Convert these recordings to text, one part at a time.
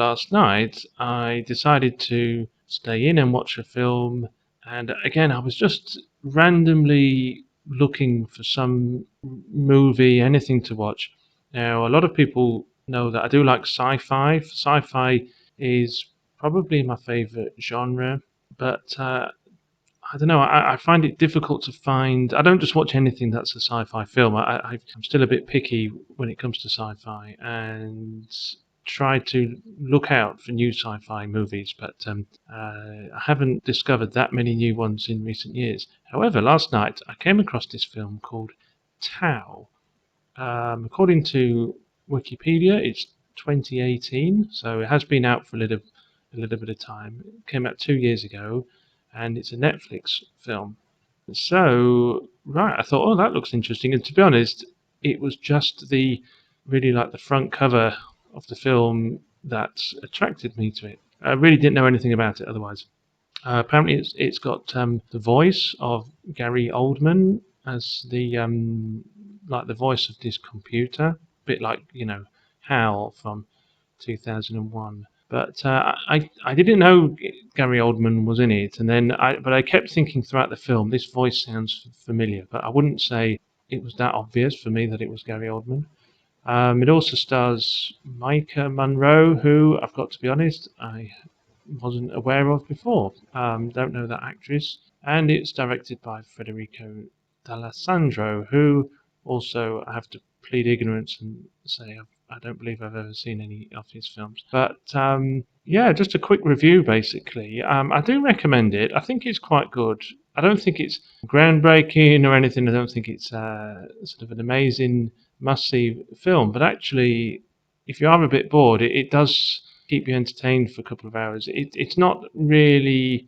last night I decided to stay in and watch a film, and again I was just randomly looking for some movie, anything to watch. Now, a lot of people know that I do like sci-fi. Sci-fi is probably my favorite genre, but I don't know. I find it difficult to find. I don't just watch anything that's a sci-fi film. I'm still a bit picky when it comes to sci-fi, and try to look out for new sci-fi movies. But I haven't discovered that many new ones in recent years. However, last night I came across this film called Tau. According to Wikipedia, it's 2018, so it has been out for a little bit of time. It came out 2 years ago, and it's a Netflix film. So, right, I thought, oh, that looks interesting. And to be honest, it was just really like the front cover of the film that attracted me to it. I really didn't know anything about it otherwise. Apparently, it's got the voice of Gary Oldman as the voice of this computer, a bit like Hal from 2001. But I didn't know Gary Oldman was in it, and then I kept thinking throughout the film, this voice sounds familiar, but I wouldn't say it was that obvious for me that it was Gary Oldman. It also stars Micah Monroe, who I've got to be honest, I wasn't aware of before. Don't know that actress, and it's directed by Federico D'Alessandro, who also I have to plead ignorance and say I don't believe I've ever seen any of his films. But yeah, just a quick review basically. I do recommend it. I think it's quite good. I don't think it's groundbreaking or anything. I don't think it's sort of an amazing must-see film. But actually, if you are a bit bored, it does keep you entertained for a couple of hours. It's not really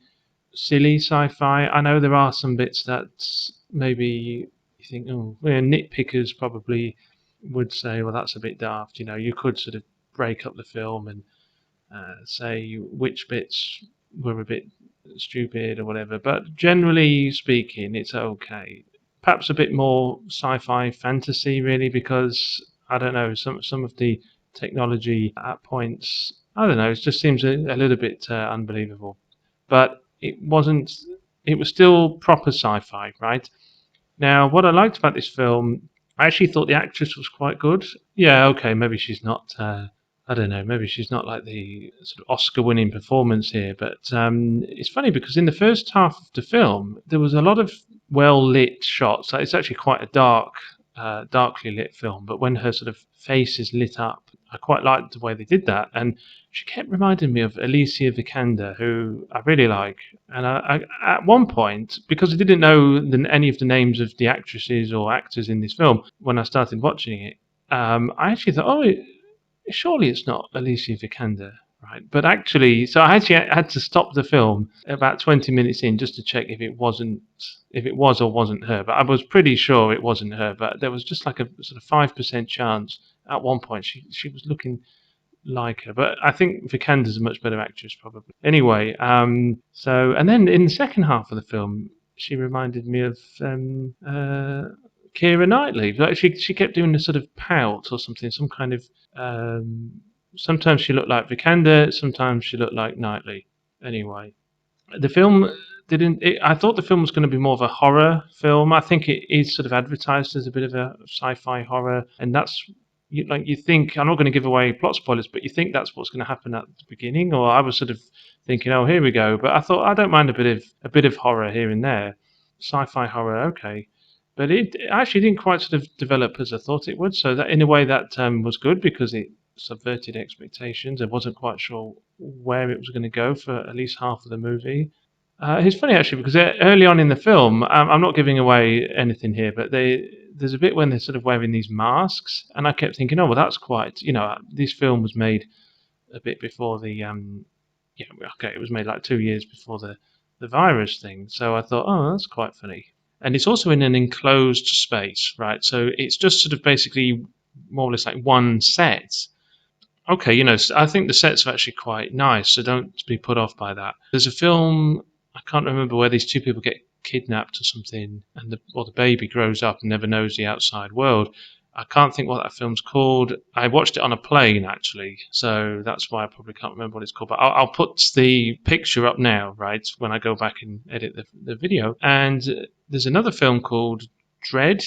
silly sci-fi. I know there are some bits that maybe you think, oh, nitpickers probably would say, well, that's a bit daft. You could sort of break up the film and say which bits were a bit stupid or whatever. But generally speaking, it's okay. Perhaps a bit more sci-fi fantasy, really, because I don't know, some of the technology at points, I don't know, it just seems a little bit unbelievable. But it wasn't. It was still proper sci-fi, right? Now, what I liked about this film, I actually thought the actress was quite good. Yeah, okay, maybe she's not. I don't know. Maybe she's not like the sort of Oscar-winning performance here. But it's funny because in the first half of the film, there was a lot of well-lit shots. Like, it's actually quite a darkly lit film. But when her sort of face is lit up, I quite liked the way they did that. And she kept reminding me of Alicia Vikander, who I really like. And at one point, because I didn't know any of the names of the actresses or actors in this film when I started watching it, I actually thought, oh, surely it's not Alicia Vikander, right? But actually, so I actually had to stop the film about 20 minutes in just to check if it was or wasn't her. But I was pretty sure it wasn't her. But there was just like a sort of 5% chance at one point she was looking like her, but I think Vikander's a much better actress probably. Anyway, so and then in the second half of the film, she reminded me of Keira Knightley. Like she kept doing this sort of pout or something, some kind of. Sometimes she looked like Vikander, sometimes she looked like Knightley. Anyway, the film didn't. I thought the film was going to be more of a horror film. I think it is sort of advertised as a bit of a sci-fi horror, and that's you think. I'm not going to give away plot spoilers, but you think that's what's going to happen at the beginning. Or I was sort of thinking, oh, here we go. But I thought I don't mind a bit of horror here and there, sci-fi horror, okay. But it actually didn't quite sort of develop as I thought it would. So that in a way that was good because it subverted expectations. I wasn't quite sure where it was going to go for at least half of the movie. It's funny actually because early on in the film, I'm not giving away anything here, but there's a bit when they're sort of wearing these masks, and I kept thinking, oh well, that's quite, this film was made a bit before yeah, okay, it was made like 2 years before the virus thing, so I thought, oh, that's quite funny, and it's also in an enclosed space, right? So it's just sort of basically more or less like one set. Okay, I think the sets are actually quite nice, so don't be put off by that. There's a film, I can't remember where these two people get kidnapped or something, and the baby grows up and never knows the outside world, I can't think what that film's called. I watched it on a plane actually, so that's why I probably can't remember what it's called. But I'll put the picture up now, right, when I go back and edit the video. And there's another film called Dread,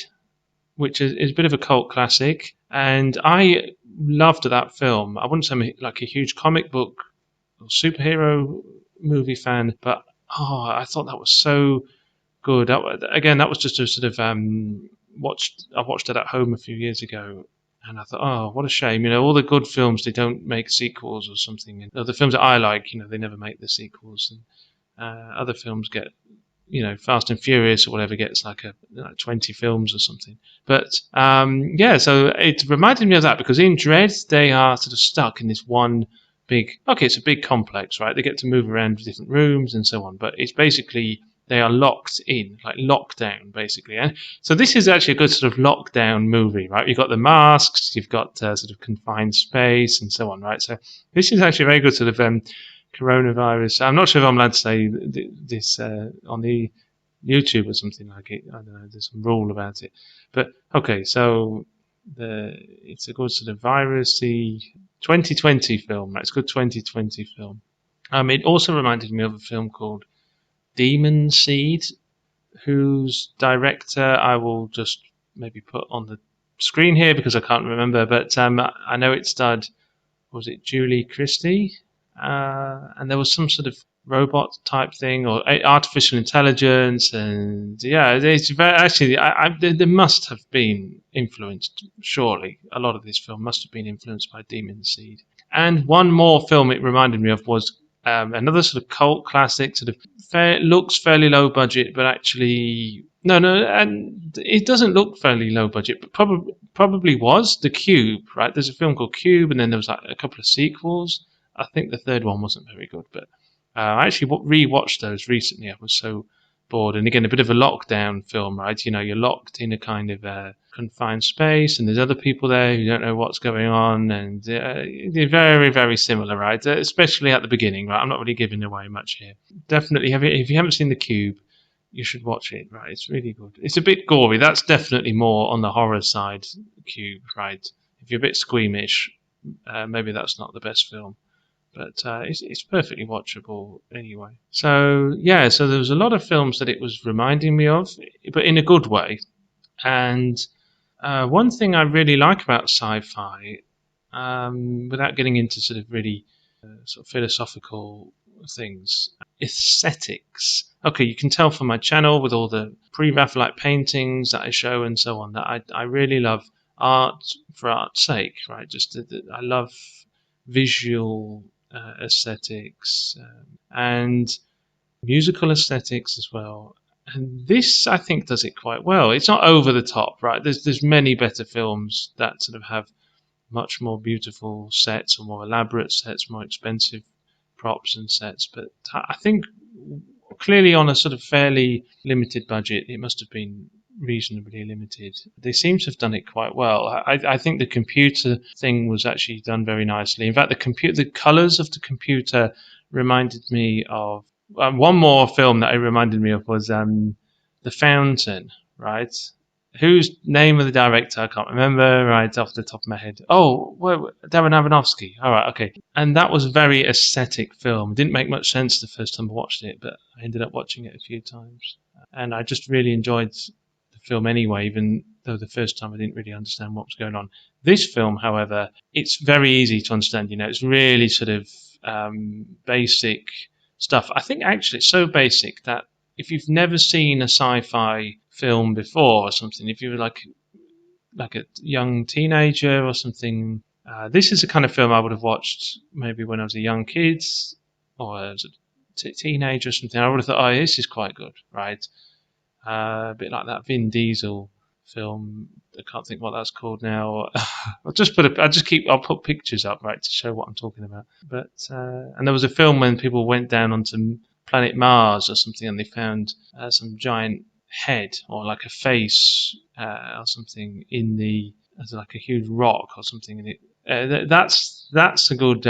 which is a bit of a cult classic, and I loved that film. I wouldn't say I'm like a huge comic book or superhero movie fan, but I thought that was so good. Again, that was just a sort of I watched it at home a few years ago, and I thought, oh, what a shame. All the good films, they don't make sequels or something. And the films that I like, they never make the sequels. And other films get, Fast and Furious or whatever gets like 20 films or something. But yeah, so it reminded me of that because in Dread, they are sort of stuck in this one it's a big complex, right? They get to move around different rooms and so on, but it's basically they are locked in, like lockdown, basically. And so this is actually a good sort of lockdown movie, right? You've got the masks, you've got sort of confined space and so on, right? So this is actually a very good sort of coronavirus. I'm not sure if I'm allowed to say this on the YouTube or something like it. I don't know. There's some rule about it, but okay. So it's a good sort of virusy 2020 film. Right? It's a good 2020 film. It also reminded me of a film called Demon Seed, whose director I will just maybe put on the screen here because I can't remember. But I know it starred, was it Julie Christie? And there was some sort of robot type thing or artificial intelligence, and yeah, it's very actually. There must have been influenced. Surely, a lot of this film must have been influenced by Demon Seed. And one more film it reminded me of was another sort of cult classic, sort of looks fairly low budget, but actually no, and it doesn't look fairly low budget, but probably was The Cube, right? There's a film called Cube, and then there was like a couple of sequels. I think the third one wasn't very good, but I actually rewatched those recently. I was so bored, and again, a bit of a lockdown film, right? You're locked in a kind of confined space, and there's other people there who don't know what's going on, and they're very, very similar, right? Especially at the beginning, right? I'm not really giving away much here. Definitely, if you haven't seen The Cube, you should watch it, right? It's really good. It's a bit gory. That's definitely more on the horror side, Cube, right? If you're a bit squeamish, maybe that's not the best film. But it's perfectly watchable anyway. So yeah, so there was a lot of films that it was reminding me of, but in a good way. And one thing I really like about sci-fi, without getting into sort of really sort of philosophical things, aesthetics. Okay, you can tell from my channel with all the pre-Raphaelite paintings that I show and so on that I really love art for art's sake, right? I love visual aesthetics and musical aesthetics as well. And this, I think, does it quite well. It's not over the top, right? There's many better films that sort of have much more beautiful sets or more elaborate sets, more expensive props and sets. But I think clearly on a sort of fairly limited budget, it must have been reasonably limited. They seem to have done it quite well. I think the computer thing was actually done very nicely. In fact, the colours of the computer reminded me of one more film that it reminded me of was The Fountain, right? Whose name of the director I can't remember right off the top of my head. Oh, Darren Aronofsky. All right, okay. And that was a very aesthetic film. It didn't make much sense the first time I watched it, but I ended up watching it a few times, and I just really enjoyed the film anyway, even though the first time I didn't really understand what was going on. This film, however, it's very easy to understand. It's really sort of basic stuff. I think actually it's so basic that if you've never seen a sci-fi film before or something, if you were like a young teenager or something, this is the kind of film I would have watched maybe when I was a young kid or as a teenager or something. I would have thought, oh, this is quite good, right? A bit like that Vin Diesel film. I can't think what that's called now. I'll put pictures up, right, to show what I'm talking about. But and there was a film when people went down onto planet Mars or something, and they found some giant head or like a face or something as like a huge rock or something in it. That's a good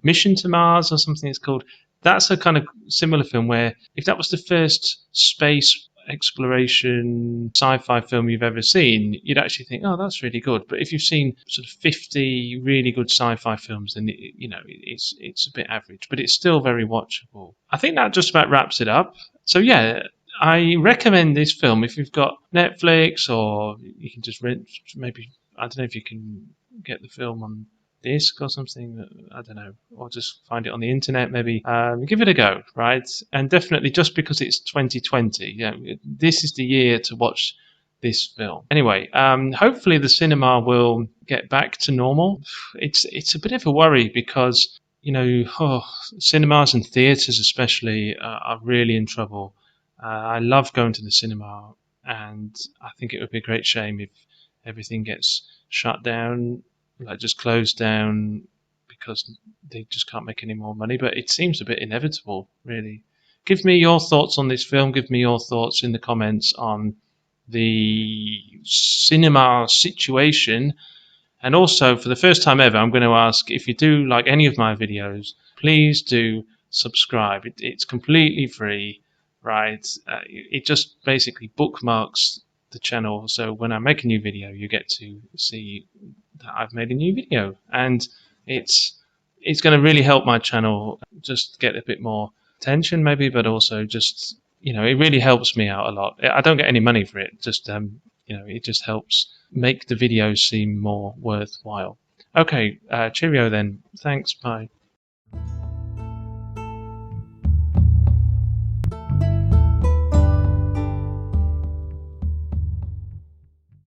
Mission to Mars or something it's called. That's a kind of similar film where if that was the first space exploration sci-fi film you've ever seen, you'd actually think, oh, that's really good. But if you've seen sort of 50 really good sci-fi films, then it's a bit average, but it's still very watchable. I think that just about wraps it up. So yeah, I recommend this film if you've got Netflix, or you can just rent. Maybe I don't know if you can get the film on disc or something. I don't know, or just find it on the internet. Maybe give it a go, right? And definitely, just because it's 2020, this is the year to watch this film. Anyway, hopefully the cinema will get back to normal. It's a bit of a worry because cinemas and theatres especially are really in trouble. I love going to the cinema, and I think it would be a great shame if everything gets shut down, like just closed down, because they just can't make any more money. But it seems a bit inevitable, really. Give me your thoughts on this film. Give me your thoughts in the comments on the cinema situation. And also, for the first time ever, I'm going to ask, if you do like any of my videos, please do subscribe. It's completely free, right? It just basically bookmarks the channel, so when I make a new video, you get to see that I've made a new video, and it's going to really help my channel just get a bit more attention, maybe, but also just it really helps me out a lot. I don't get any money for it, just it just helps make the videos seem more worthwhile. Okay, cheerio then. Thanks, bye.